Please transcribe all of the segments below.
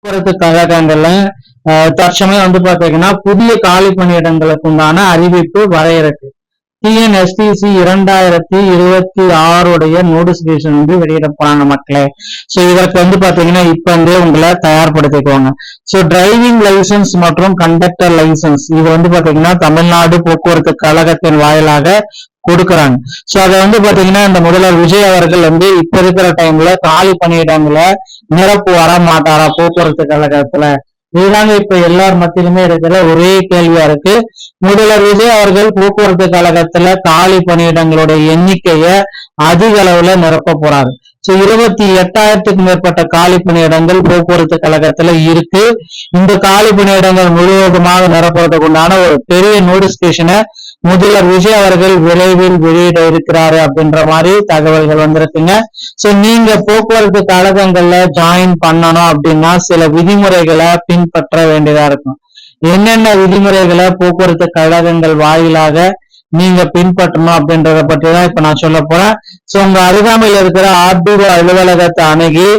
போக்குவரத்து கழகங்கள்ல தற்சமயம் பாத்தீங்கன்னா புதிய காலி பணியிடங்களுக்கு உண்டான அறிவிப்பு வர இருக்கு. டிஎன்எஸ்டிசி 2026 நோட்டிபிகேஷன் வெளியிட போறாங்க மக்களே. சோ இதற்கு பாத்தீங்கன்னா இப்ப உங்களை தயார்படுத்திக்குவாங்க. சோ டிரைவிங் லைசன்ஸ் மற்றும் கண்டக்டர் லைசன்ஸ் இது பாத்தீங்கன்னா தமிழ்நாடு போக்குவரத்து கழகத்தின் வாயிலாக கொடுக்கறாங்க. சோ அதை பாத்தீங்கன்னா இந்த முதல்வர் விஜய் அவர்கள் இப்ப இருக்கிற டைம்ல காலி பணியிடங்களை நிரப்பு வர மாட்டாரா போக்குவரத்து கழகத்துல? இதுதாங்க இப்ப எல்லார் மத்தியிலுமே இருக்கிற ஒரே கேள்வியா இருக்கு. முதல்வர் விஜய் அவர்கள் போக்குவரத்து கழகத்துல காலி பணியிடங்களுடைய எண்ணிக்கைய அதிக அளவுல நிரப்ப போறாரு. சோ 28,000க்கும் மேற்பட்ட காலி பணியிடங்கள் போக்குவரத்து கழகத்துல இருக்கு. இந்த காலி பணியிடங்கள் முழுவதுமாக நிரப்புறதுக்கு உண்டான ஒரு பெரிய நோட்டிபிகேஷனை முதல்வர் விஜய் அவர்கள் விரைவில் வெளியிட இருக்கிறாரு அப்படின்ற மாதிரி தகவல்கள் வந்திருக்குங்க. சோ நீங்க போக்குவரத்து கழகங்கள்ல ஜாயின் பண்ணணும் அப்படின்னா சில விதிமுறைகளை பின்பற்ற வேண்டியதா இருக்கும். என்னென்ன விதிமுறைகளை போக்குவரத்து கழகங்கள் வாயிலாக நீங்க பின்பற்றணும் அப்படின்றத பற்றி தான் இப்ப நான் சொல்ல போறேன். சோ உங்க அருகாமையில் இருக்கிற ஆர்டிஓ அலுவலகத்தை அணுகி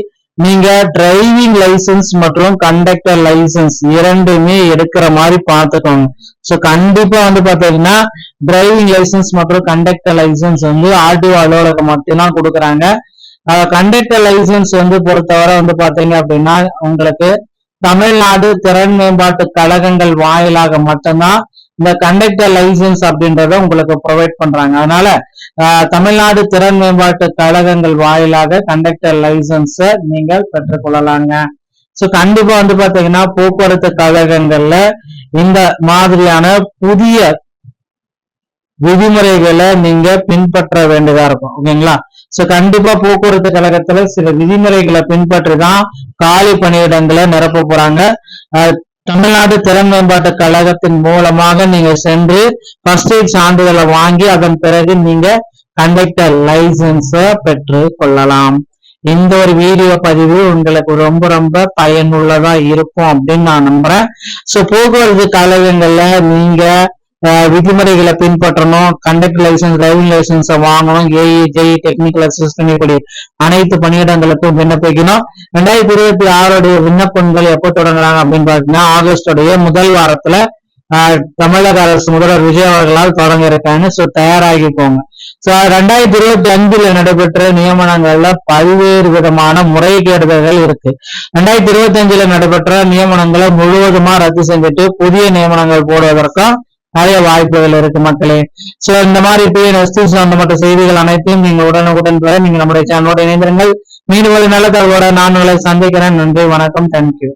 நீங்க டிரைவிங் லைசன்ஸ் மற்றும் கண்டக்டர் லைசன்ஸ் இரண்டுமே எடுக்கிற மாதிரி பார்த்துக்கோங்க. சோ கண்டிப்பா பாத்தீங்கன்னா டிரைவிங் லைசன்ஸ் மற்றும் கண்டக்டர் லைசன்ஸ் ஆர்டிஓ அலுவலகம் மட்டும்தான் கொடுக்குறாங்க. கண்டக்டர் லைசன்ஸ் பொறுத்தவரை பாத்தீங்க அப்படின்னா உங்களுக்கு தமிழ்நாடு திறன் மேம்பாட்டு கழகங்கள் வாயிலாக மட்டும்தான் இந்த கண்டக்டர் லைசன்ஸ் அப்படின்றத உங்களுக்கு ப்ரொவைட் பண்றாங்க. அதனால தமிழ்நாடு திறன் மேம்பாட்டு கழகங்கள் வாயிலாக கண்டக்டர் லைசன்ஸ நீங்கள் பெற்றுக்கொள்ளலாங்க. சோ கண்டிப்பா பாத்தீங்கன்னா போக்குவரத்து கழகங்கள்ல இந்த மாதிரியான புதிய விதிமுறைகளை நீங்க பின்பற்ற வேண்டியதா இருக்கும். ஓகேங்களா? சோ கண்டிப்பா போக்குவரத்து கழகத்துல சில விதிமுறைகளை பின்பற்றிதான் காலி பணியிடங்களை நிரப்ப போறாங்க. தமிழ்நாடு திறன் மேம்பாட்டு கழகத்தின் மூலமாக நீங்க சென்று ஃபர்ஸ்ட் எய்ட் சான்றிதழை வாங்கி அதன் பிறகு நீங்க கண்டக்டர் லைசன்ஸ பெற்று கொள்ளலாம். இந்த ஒரு வீடியோ பதிவு உங்களுக்கு ரொம்ப ரொம்ப பயனுள்ளதா இருக்கும் அப்படின்னு நான் நம்புறேன். சோ போக்குவரத்து கழகங்கள்ல நீங்க விதிமுறைகளை பின்பற்றணும், கண்டக்டர் லைசன்ஸ் டிரைவிங் லைசன்ஸை வாங்கணும், ஏஇ டெக்னிக்கல் அசிஸ்டன்ட் இப்படி அனைத்து பணியிடங்களுக்கும் விண்ணப்பிக்கணும். 2026 விண்ணப்பங்கள் எப்போ தொடங்குறாங்க அப்படின்னு பாத்தீங்கன்னா ஆகஸ்டுடைய முதல் வாரத்துல தமிழக அரசு முதல்வர் விஜய் அவர்களால் தொடங்க இருக்காங்க. சோ தயாராகிக்கோங்க. சோ 2025 நடைபெற்ற நியமனங்கள்ல பல்வேறு விதமான முறைகேடுகள் இருக்கு. 2025 நடைபெற்ற நியமனங்களை முழுவதுமா ரத்து செஞ்சுட்டு புதிய நியமனங்கள் போடுவதற்கும் நிறைய வாய்ப்புகள் இருக்கு மக்களே. சோ இந்த மாதிரி டிஎன்எஸ்டி சம்பந்தப்பட்ட செய்திகள் அனைத்தையும் நீங்க உடனுக்குடன் பெற நீங்க நம்முடைய சேனலோட இணைந்திருங்கள். மீண்டும் நல்ல தகவலோட நான் உங்களை சந்திக்கிறேன். நன்றி, வணக்கம், தேங்க்யூ.